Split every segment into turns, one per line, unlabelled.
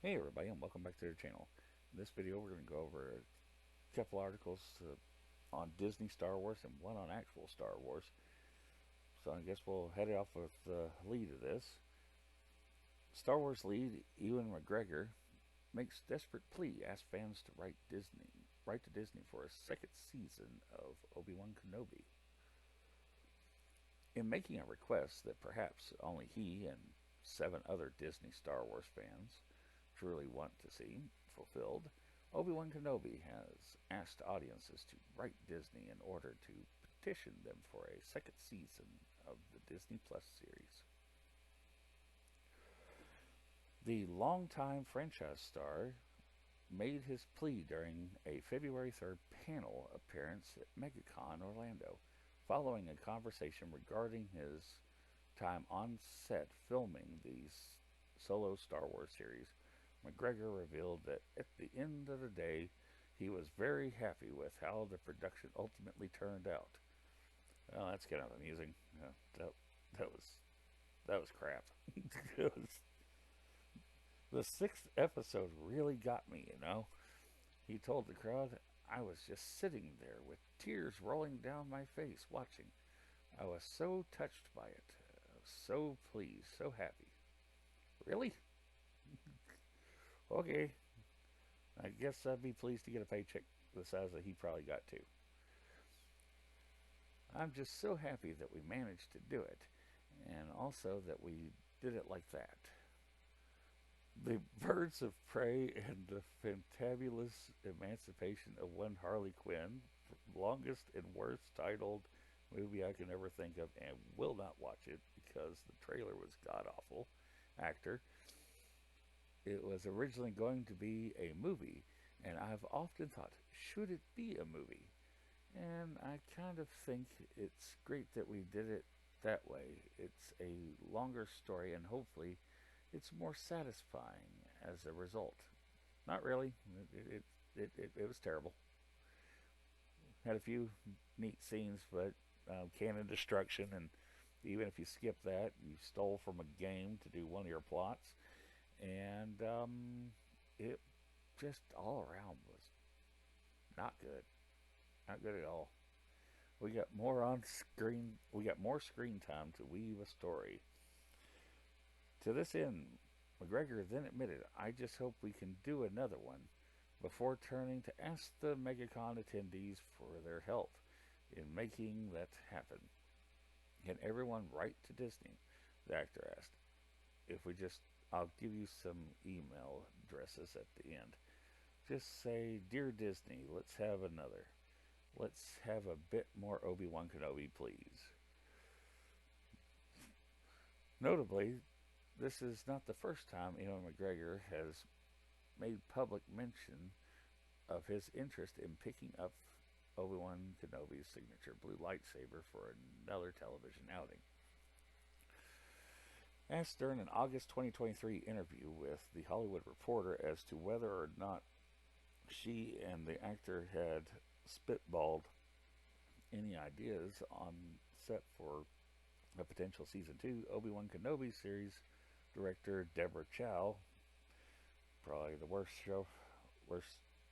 Hey everybody, and welcome back to the channel. In this video, we're going to go over a couple articles on Disney Star Wars and one on actual Star Wars. So I guess we'll head it off with the lead of this. Star Wars lead Ewan McGregor makes desperate plea, asks fans to write to Disney for a second season of Obi-Wan Kenobi. In making a request that perhaps only he and 7 other Disney Star Wars fans truly want to see fulfilled, Obi-Wan Kenobi has asked audiences to write Disney in order to petition them for a second season of the Disney Plus series. The longtime franchise star made his plea during a February 3rd panel appearance at MegaCon Orlando, following a conversation regarding his time on set filming the solo Star Wars series. McGregor revealed that at the end of the day, he was very happy with how the production ultimately turned out. Well, that's kind of amusing. That that was that was crap. It was, the 6th episode really got me. He told the crowd, "I was just sitting there with tears rolling down my face watching. I was so touched by it, so pleased, so happy." Really? Okay, I guess I'd be pleased to get a paycheck the size that he probably got too. I'm just so happy that we managed to do it, and also that we did it like that. The Birds of Prey and the Fantabulous Emancipation of One Harley Quinn, longest and worst titled movie I can ever think of, and will not watch it because the trailer was god awful. Actor. It was originally going to be a movie, and I've often thought, should it be a movie? And I kind of think it's great that we did it that way. It's a longer story, and hopefully, it's more satisfying as a result. Not really. It was terrible. Had a few neat scenes, but cannon destruction, and even if you skip that, you stole from a game to do one of your plots, and it just all around was not good. Not good at all. We got more on screen. We got more screen time to weave a story. To this end, McGregor then admitted, "I just hope we can do another one," before turning to ask the MegaCon attendees for their help in making that happen. "Can everyone write to Disney?" the actor asked. "If we just, I'll give you some email addresses at the end. Just say, 'Dear Disney, let's have another. Let's have a bit more Obi-Wan Kenobi, please.'" Notably, this is not the first time Ewan McGregor has made public mention of his interest in picking up Obi-Wan Kenobi's signature blue lightsaber for another television outing. Asked during an August 2023 interview with The Hollywood Reporter as to whether or not she and the actor had spitballed any ideas on set for a potential season 2, Obi-Wan Kenobi series director Deborah Chow, probably the worst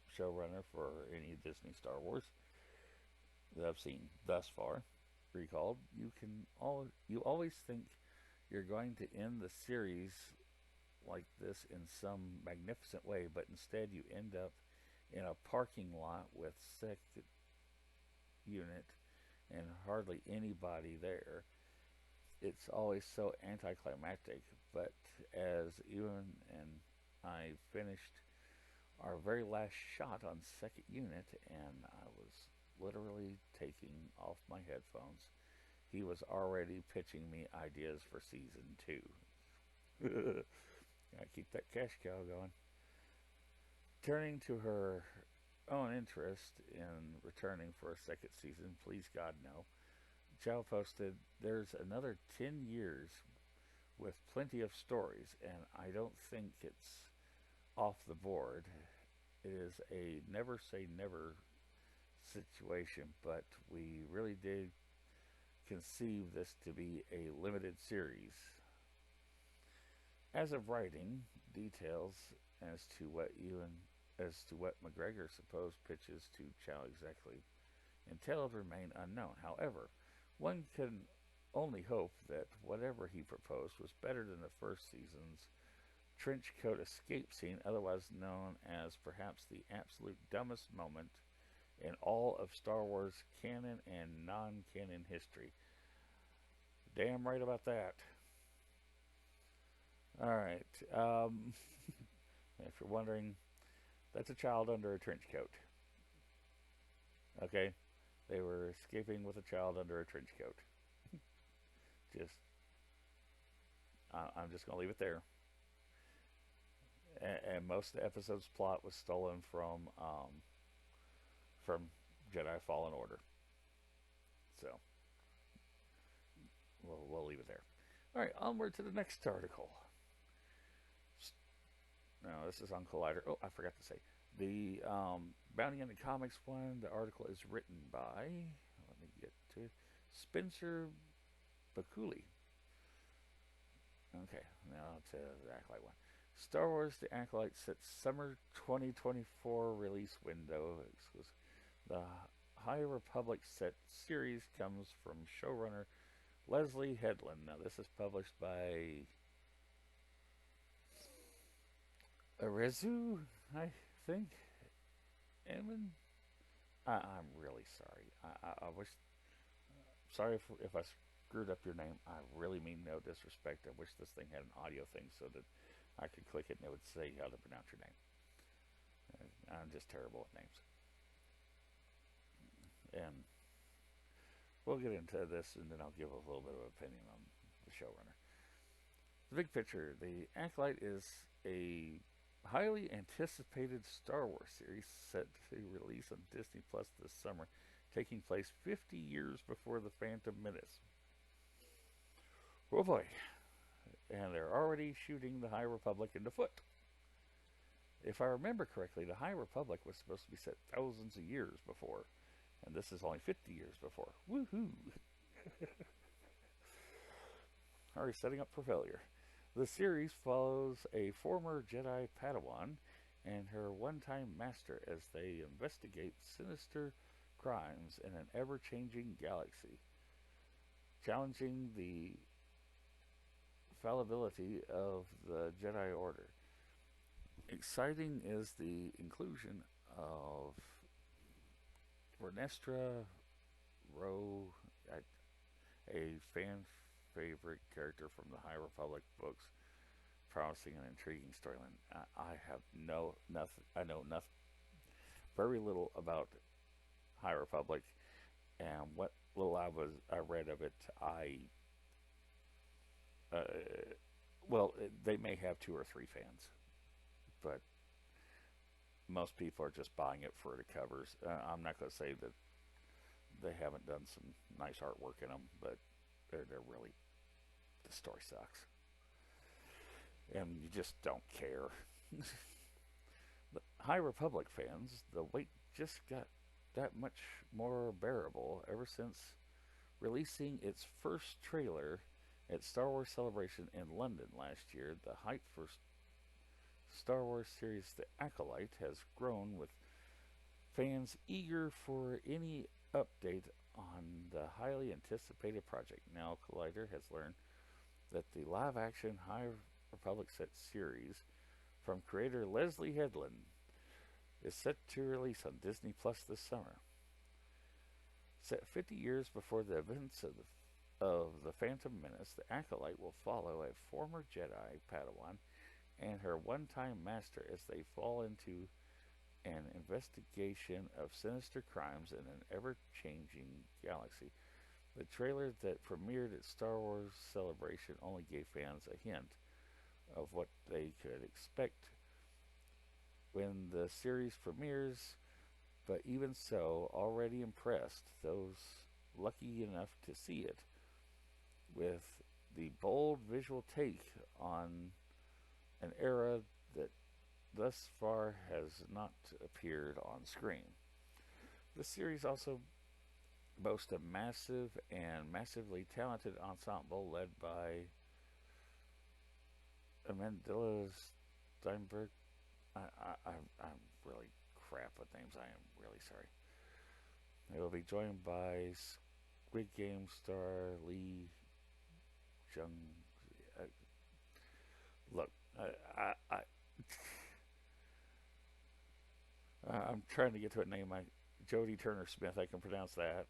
showrunner for any Disney Star Wars that I've seen thus far, recalled, you always think you're going to end the series like this in some magnificent way, but instead you end up in a parking lot with second unit and hardly anybody there. It's always so anticlimactic, but as Ewan and I finished our very last shot on second unit, and I was literally taking off my headphones, he was already pitching me ideas for season 2. Gotta keep that cash cow going. Turning to her own interest in returning for a second season, please God no, Chow posted, "There's another 10 years with plenty of stories, and I don't think it's off the board. It is a never say never situation, but we really did conceive this to be a limited series." As of writing, details as to what McGregor supposed pitches to Chow exactly entailed remain unknown. However, one can only hope that whatever he proposed was better than the first season's trench coat escape scene, otherwise known as perhaps the absolute dumbest moment in all of Star Wars canon and non-canon history. Damn right about that. All right. If you're wondering, that's a child under a trench coat. Okay? They were escaping with a child under a trench coat. Just, I'm just going to leave it there. And most of the episode's plot was stolen from Jedi Fallen Order. So, we'll leave it there. All right, onward to the next article. No, this is on Collider. Oh, I forgot to say. The Bounty Hunter Comics one, the article is written by, let me get to it, Spencer Bakuli. Okay, now to the Acolyte one. Star Wars The Acolyte sets summer 2024 release window. The High Republic set series comes from showrunner Leslie Headland. Now, this is published by Arezu, I think. Emin? I'm really sorry. I wish. Sorry if I screwed up your name. I really mean no disrespect. I wish this thing had an audio thing so that I could click it and it would say how to pronounce your name. I'm just terrible at names. And we'll get into this and then I'll give a little bit of opinion on the showrunner. The big picture. The Acolyte is a highly anticipated Star Wars series set to release on Disney Plus this summer, taking place 50 years before The Phantom Menace. Oh boy. And they're already shooting the High Republic into foot. If I remember correctly, the High Republic was supposed to be set thousands of years before, and this is only 50 years before. Woohoo! Already setting up for failure. The series follows a former Jedi Padawan and her one-time master as they investigate sinister crimes in an ever-changing galaxy, challenging the fallibility of the Jedi Order. Exciting is the inclusion of Vernestra Rowe, a fan favorite character from the High Republic books, promising an intriguing storyline. I know nothing, very little about High Republic, and what little I read of it, well, they may have 2 or 3 fans, but most people are just buying it for the covers. I'm not going to say that they haven't done some nice artwork in them, but they're really, the story sucks. And you just don't care. But High Republic fans, the wait just got that much more bearable ever since releasing its first trailer at Star Wars Celebration in London last year. The hype for Star Wars series The Acolyte has grown, with fans eager for any update on the highly anticipated project. Now, Collider has learned that the live-action High Republic set series from creator Leslie Headland is set to release on Disney Plus this summer. Set 50 years before the events of the Phantom Menace, The Acolyte will follow a former Jedi Padawan and her one-time master as they fall into an investigation of sinister crimes in an ever-changing galaxy. The trailer that premiered at Star Wars Celebration only gave fans a hint of what they could expect when the series premieres, but even so, already impressed those lucky enough to see it with the bold visual take on an era that thus far has not appeared on screen. The series also boasts a massive and massively talented ensemble led by Amandalis Steinberg. I'm really crap with names. I am really sorry. They will be joined by Squid Game star Lee Jung. Uh, look, I'm trying to get to a name. Jodie Turner Smith. I can pronounce that.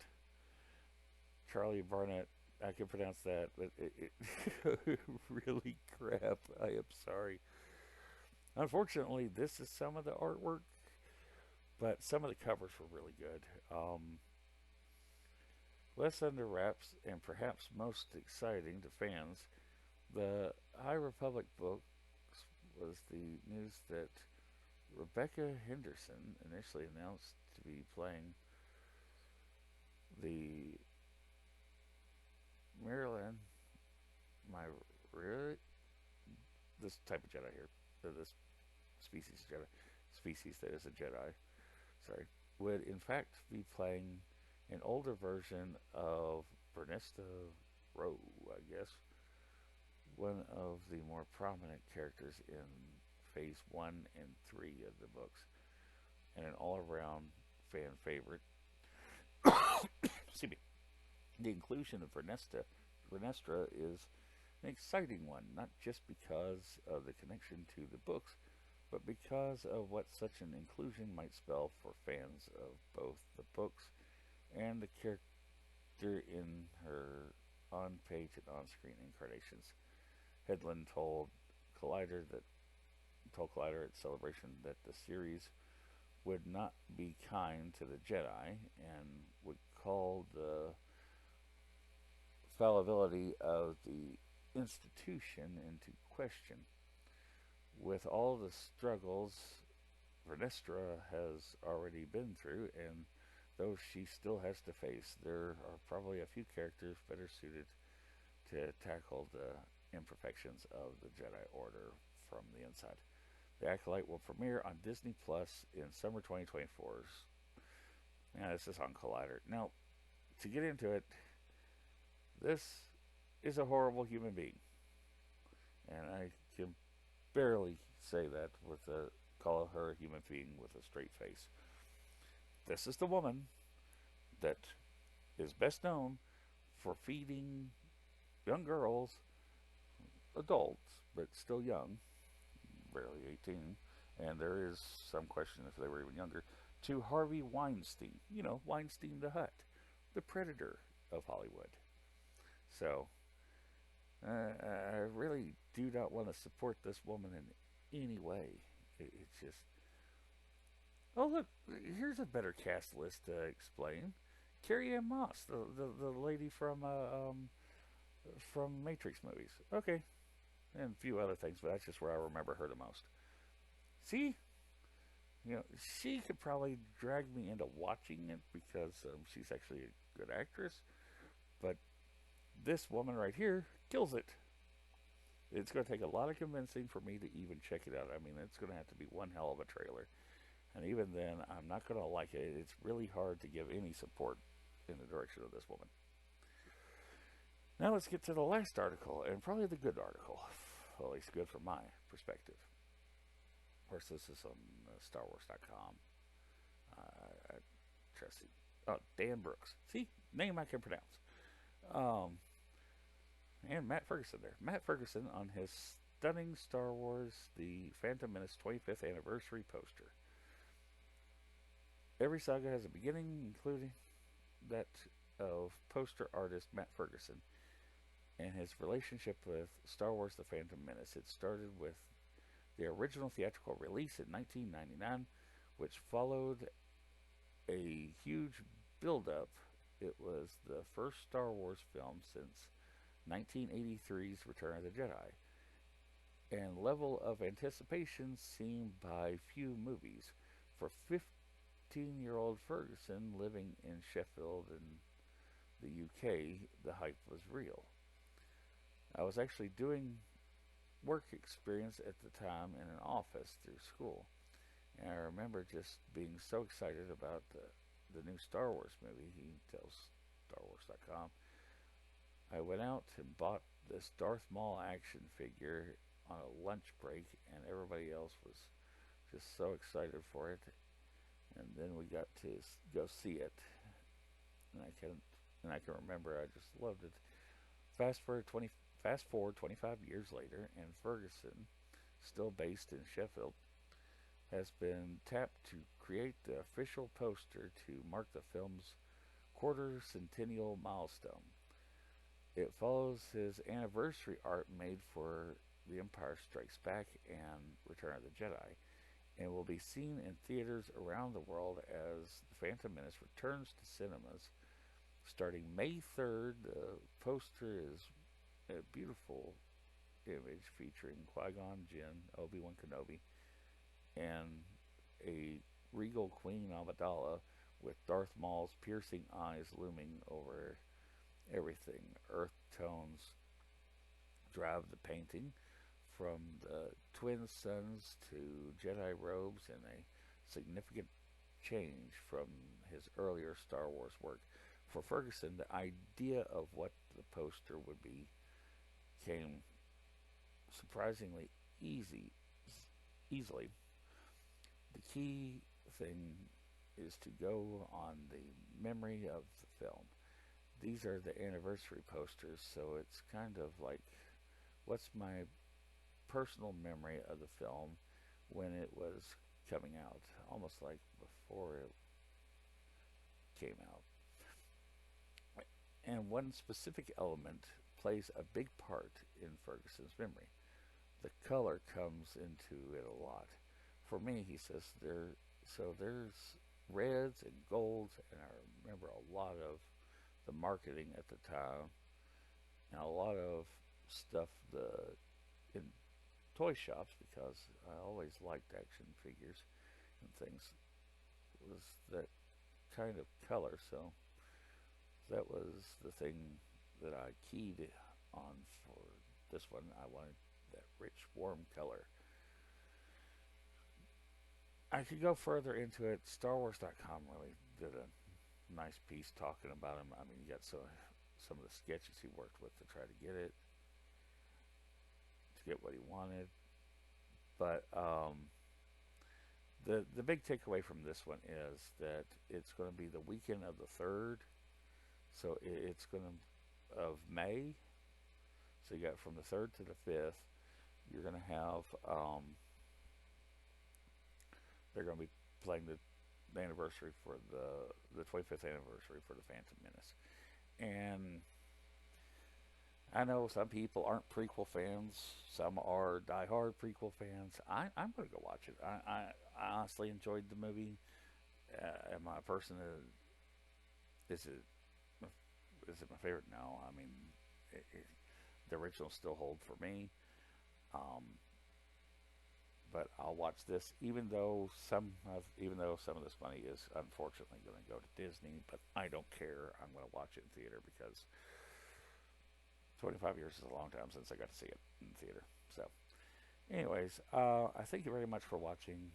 Charlie Barnett. I can pronounce that, but really crap. I am sorry. Unfortunately, this is some of the artwork, but some of the covers were really good. Less under wraps, and perhaps most exciting to fans, the High Republic books was the news that Rebecca Henderson, initially announced to be playing the Marilyn, my this type of Jedi here, this species Jedi, species that is a Jedi, sorry, would in fact be playing an older version of Bernesta Rowe, I guess, one of the more prominent characters in Phase 1 and 3 of the books, and an all around fan favorite. Excuse me. The inclusion of Vernestra is an exciting one, not just because of the connection to the books, but because of what such an inclusion might spell for fans of both the books and the character in her on-page and on-screen incarnations. Headland told Collider at Celebration that the series would not be kind to the Jedi and would call the fallibility of the institution into question. With all the struggles Vernestra has already been through and those she still has to face, there are probably a few characters better suited to tackle the imperfections of the Jedi Order from the inside. The Acolyte will premiere on Disney Plus in summer 2024. Yeah, this is on Collider. Now, to get into it, this is a horrible human being, and I can barely say that call her a human being with a straight face. This is the woman that is best known for feeding young girls, adults, but still young, barely 18, and there is some question if they were even younger, to Harvey Weinstein. You know, Weinstein the Hut, the predator of Hollywood. So, I really do not want to support this woman in any way. It's just. Oh, look, here's a better cast list to explain. Carrie Ann Moss, the lady from Matrix movies. Okay, and a few other things, but that's just where I remember her the most. See, she could probably drag me into watching it because she's actually a good actress, but this woman right here kills it. It's going to take a lot of convincing for me to even check it out. I mean, it's going to have to be one hell of a trailer. And even then, I'm not going to like it. It's really hard to give any support in the direction of this woman. Now let's get to the last article, and probably the good article. Well, at least good from my perspective. Of course, this is on StarWars.com. Trusty. Oh, Dan Brooks. See? Name I can pronounce. And Matt Ferguson there. Matt Ferguson on his stunning Star Wars The Phantom Menace 25th anniversary poster. Every saga has a beginning, including that of poster artist Matt Ferguson and his relationship with Star Wars The Phantom Menace. It started with the original theatrical release in 1999, which followed a huge build-up. It was the first Star Wars film since 1983's Return of the Jedi, and level of anticipation seen by few movies. For 15-year-old Ferguson living in Sheffield in the UK, the hype was real. I was actually doing work experience at the time in an office through school, and I remember just being so excited about the new Star Wars movie. He tells StarWars.com. I went out and bought this Darth Maul action figure on a lunch break, and everybody else was just so excited for it. And then we got to go see it, and I can remember I just loved it. Fast forward 25 years later, and Ferguson, still based in Sheffield, has been tapped to create the official poster to mark the film's quarter centennial milestone. It follows his anniversary art made for The Empire Strikes Back and Return of the Jedi, and will be seen in theaters around the world as The Phantom Menace returns to cinemas starting May 3rd. The poster is a beautiful image featuring Qui-Gon Jinn, Obi-Wan Kenobi, and a regal Queen Amidala with Darth Maul's piercing eyes looming over everything. Earth tones drive the painting, from the twin suns to Jedi robes, and a significant change from his earlier Star Wars work. For Ferguson, the idea of what the poster would be came surprisingly easily. The key thing is to go on the memory of the film. These are the anniversary posters, so it's kind of like, what's my personal memory of the film when it was coming out, almost like before it came out. And one specific element plays a big part in Ferguson's memory. The color comes into it a lot. For me, he says, there's reds and golds, and I remember a lot of the marketing at the time, and a lot of stuff in toy shops, because I always liked action figures and things, was that kind of color. So that was the thing that I keyed on for this one. I wanted that rich, warm color. I could go further into it. StarWars.com really did a nice piece talking about him. I mean, you got some of the sketches he worked with to try to get what he wanted. But the big takeaway from this one is that it's going to be the weekend of the 3rd. So it's going to, of May. So you got from the 3rd to the 5th. You're going to have, they're going to be playing the anniversary for the 25th anniversary for the Phantom Menace. And I know some people aren't prequel fans. Some are diehard prequel fans. I'm going to go watch it. I honestly enjoyed the movie. Am I a person that is it my favorite? No. I mean, the original still hold for me. But I'll watch this, even though some of this money is unfortunately going to go to Disney. But I don't care. I'm going to watch it in theater, because 25 years is a long time since I got to see it in the theater. So, anyways, I thank you very much for watching.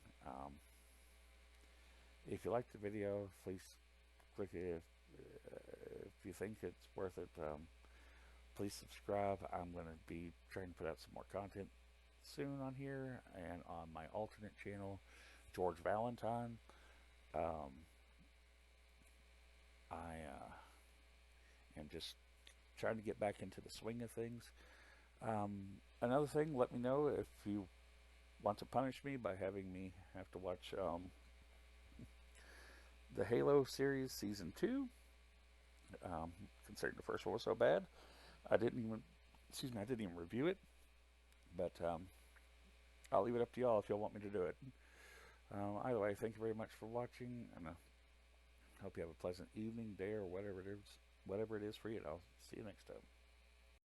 If you liked the video, please click it. If you think it's worth it, please subscribe. I'm going to be trying to put out some more content soon on here and on my alternate channel, George Valentine. I am just trying to get back into the swing of things. Another thing, let me know if you want to punish me by having me have to watch the Halo series season 2. Considering the first one was so bad, I didn't even review it. But I'll leave it up to y'all if y'all want me to do it. Either way, thank you very much for watching, and I hope you have a pleasant evening, day, or whatever it is for you. And I'll see you next time.